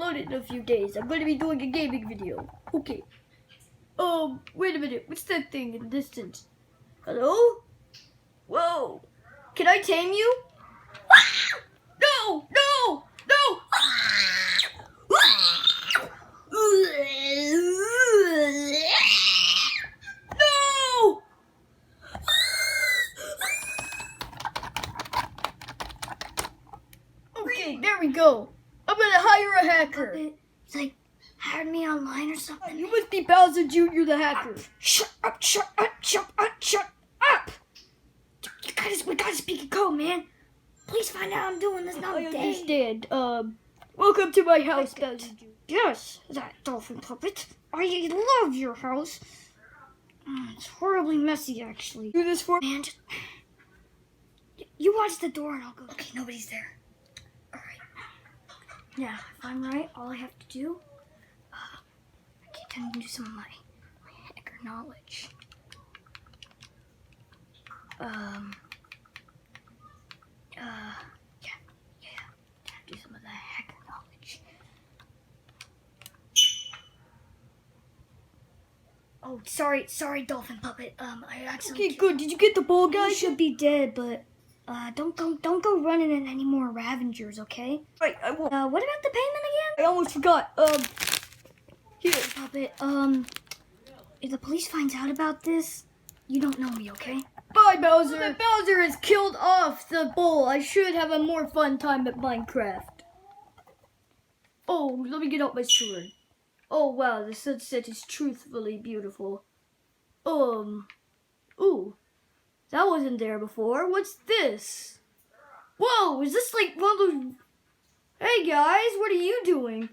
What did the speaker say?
upload it in a few days. I'm gonna be doing a gaming video. Okay. Wait a minute. What's that thing in the distance? Hello? Whoa. Can I tame you? No! No! No! No! Okay, there we go. I'm gonna hire a hacker. He's like, hired me online or something. You must be Bowser Jr. the hacker. Shut up, shut up, shut up, shut up! We gotta speak in code, man. Please find out I'm doing this now. I understand. Welcome to my house, Bowser Jr. Yes, that dolphin puppet. I love your house. It's horribly messy, actually. Do this for me. Man, you watch the door and I'll go. Okay, nobody's there. Alright. Yeah, if I'm right, all I have to do, I can do some of my hacker knowledge. Do some of that hacker knowledge. Oh, sorry, dolphin puppet. I actually. Okay, good. Did you get the ball, guys? You should be dead, but don't go running in any more Ravengers, okay? Right, I won't. What about the payment again? I almost forgot. Here, puppet. If the police finds out about this, you don't know me, okay? Bye, Bowser. The Bowser has killed off the bull. I should have a more fun time at Minecraft. Oh, let me get out my sword. Oh, wow, the sunset is truthfully beautiful. Ooh, that wasn't there before. What's this? Whoa, is this like one of those... Hey, guys, what are you doing?